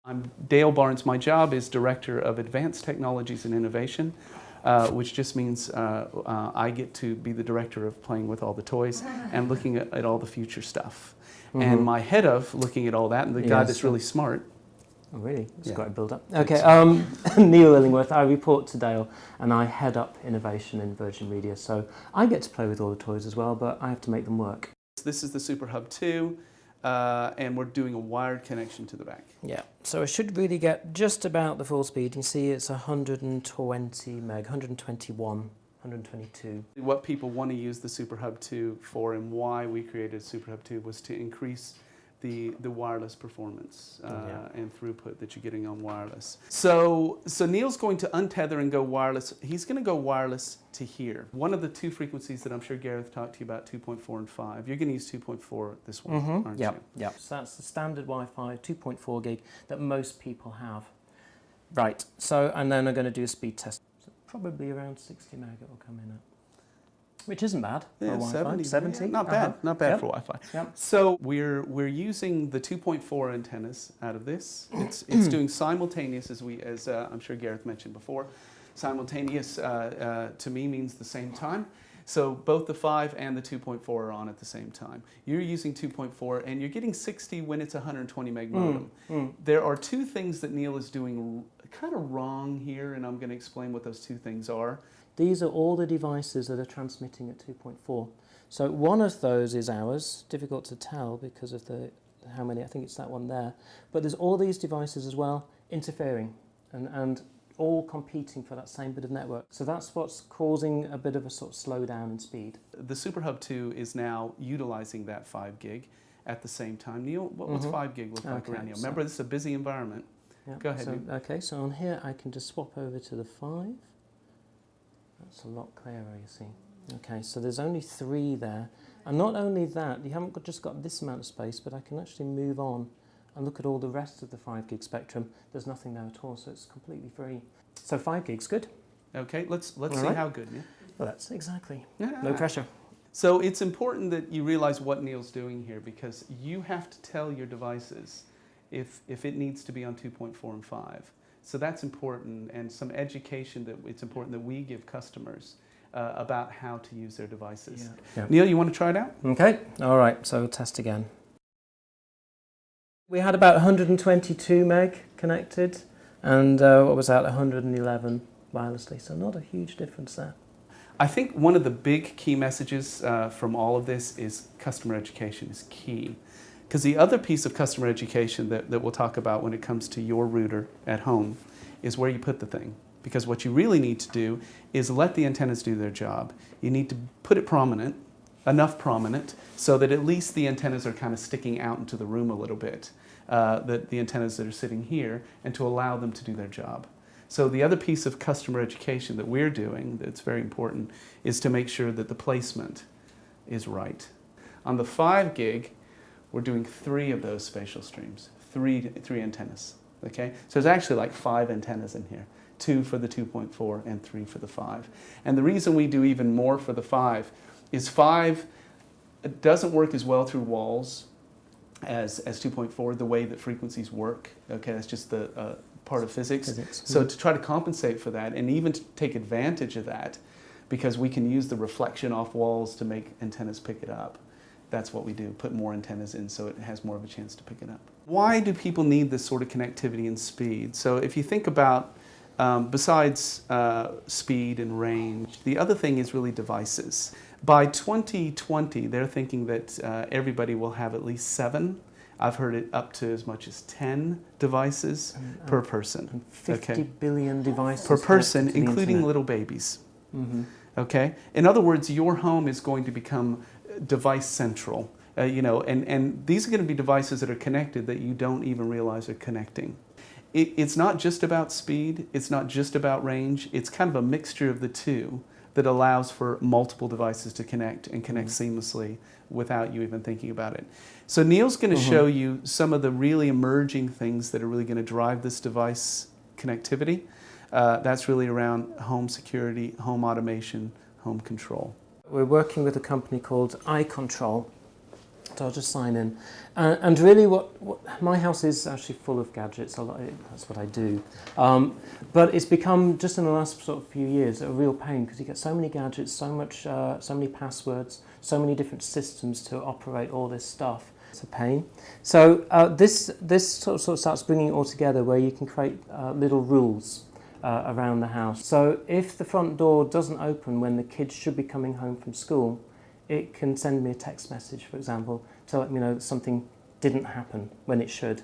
I'm Dale Barnes. My job is Director of Advanced Technologies and Innovation, which just means I get to be the director of playing with all the toys and looking at all the future stuff. Mm-hmm. And my head of looking at all that, and the guy that's really smart. Oh, really? It's quite a build-up. Okay, Neil Illingworth, I report to Dale, and I head up innovation in Virgin Media. So I get to play with all the toys as well, but I have to make them work. This is the Super Hub 2. And we're doing a wired connection to the back. Yeah, so I should really get just about the full speed. You can see it's 120 meg, 121, 122. What people want to use the Super Hub 2 for, and why we created Super Hub 2, was to increase the wireless performance and throughput that you're getting on wireless. So Neil's going to untether and go wireless. He's going to go wireless to here. One of the two frequencies that I'm sure Gareth talked to you about, 2.4 and 5. You're going to use 2.4 this one, aren't you? Yeah. So that's the standard Wi-Fi, 2.4 gig that most people have. Right. So, and then I'm going to do a speed test. So probably around 60 meg it will come in at. Which isn't bad for Wi-Fi. 70? Yeah, not bad. Not bad for Wi-Fi. Yep. So we're using the 2.4 antennas out of this. It's doing simultaneous, as I'm sure Gareth mentioned before. Simultaneous to me means the same time. So both the 5 and the 2.4 are on at the same time. You're using 2.4 and you're getting 60 when it's 120 meg modem. There are two things that Neil is doing kind of wrong here, and I'm going to explain what those two things are. These are all the devices that are transmitting at 2.4. So one of those is ours, difficult to tell because of how many, I think it's that one there. But there's all these devices as well interfering and all competing for that same bit of network. So that's what's causing a bit of a sort of slowdown in speed. The Super Hub 2 is now utilizing that 5 gig at the same time. Neil, what's 5 gig look like around Neil? Remember, this is a busy environment. Yeah, go ahead. So on here I can just swap over to the 5. That's a lot clearer, you see. Okay, so there's only 3 there. And not only that, you haven't just got this amount of space, but I can actually move on and look at all the rest of the 5 gig spectrum. There's nothing there at all, so it's completely free. So 5 gig's good. Okay, let's see how good. Yeah? Well, that's exactly. No pressure. So it's important that you realize what Neil's doing here, because you have to tell your devices if it needs to be on 2.4 and 5. So that's important, and some education that it's important that we give customers about how to use their devices. Yeah. Neil, you want to try it out? Okay, all right, so we'll test again. We had about 122 meg connected, and what was that, 111 wirelessly, so not a huge difference there. I think one of the big key messages from all of this is customer education is key. Because the other piece of customer education that we'll talk about when it comes to your router at home is where you put the thing. Because what you really need to do is let the antennas do their job. You need to put it prominent, enough prominent, so that at least the antennas are kind of sticking out into the room a little bit, the antennas that are sitting here, and to allow them to do their job. So the other piece of customer education that we're doing that's very important is to make sure that the placement is right. On the 5 gig, we're doing 3 of those spatial streams, three antennas, okay? So there's actually like 5 antennas in here, 2 for the 2.4 and 3 for the 5. And the reason we do even more for the 5 is 5 doesn't work as well through walls as 2.4, the way that frequencies work, okay? That's just the part of physics. So to try to compensate for that and even to take advantage of that, because we can use the reflection off walls to make antennas pick it up. That's what we do, put more antennas in so it has more of a chance to pick it up. Why do people need this sort of connectivity and speed? So if you think about, besides speed and range, the other thing is really devices. By 2020, they're thinking that everybody will have at least 7. I've heard it up to as much as 10 devices per person. And 50 billion devices per person, including little babies. Okay? In other words, your home is going to become device central, and these are going to be devices that are connected that you don't even realize are connecting. It's not just about speed, it's not just about range, it's kind of a mixture of the two that allows for multiple devices to connect and connect seamlessly without you even thinking about it. So Neil's going to show you some of the really emerging things that are really going to drive this device connectivity. That's really around home security, home automation, home control. We're working with a company called iControl I'll just sign in. And really what my house is actually full of gadgets. That's what I do. But it's become, just in the last sort of few years, a real pain because you get so many gadgets, so many passwords, so many different systems to operate all this stuff. It's a pain. So this sort of starts bringing it all together where you can create little rules around the house. So if the front door doesn't open when the kids should be coming home from school, it can send me a text message, for example, to let me know that something didn't happen when it should.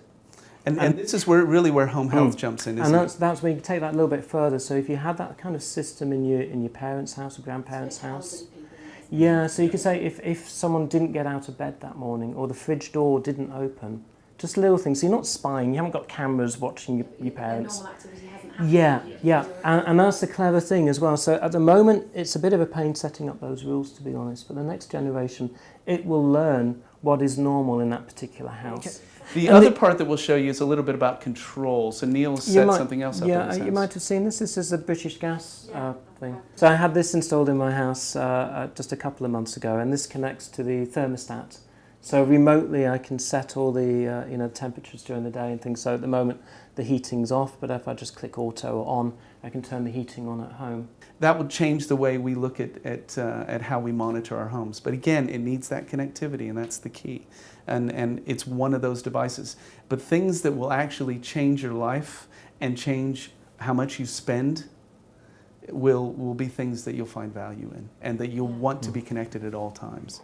And this is where home health jumps in, isn't it? And that's where you can take that a little bit further. So if you had that kind of system in your parents' house or grandparents' house, yeah, so you could say if someone didn't get out of bed that morning or the fridge door didn't open, just little things. So you're not spying. You haven't got cameras watching your parents. Normal activity hasn't happened. Yeah. And that's the clever thing as well. So at the moment, it's a bit of a pain setting up those rules, to be honest. But the next generation, it will learn what is normal in that particular house. Okay. The other part that we'll show you is a little bit about control. So Neil's set something else up in his house. You might have seen this. This is a British Gas thing. So I had this installed in my house just a couple of months ago, and this connects to the thermostat. So remotely I can set all the temperatures during the day and things. So at the moment the heating's off, but if I just click auto or on, I can turn the heating on at home. That would change the way we look at how we monitor our homes. But again, it needs that connectivity, and that's the key. And it's one of those devices. But things that will actually change your life and change how much you spend will be things that you'll find value in and that you'll want to be connected at all times.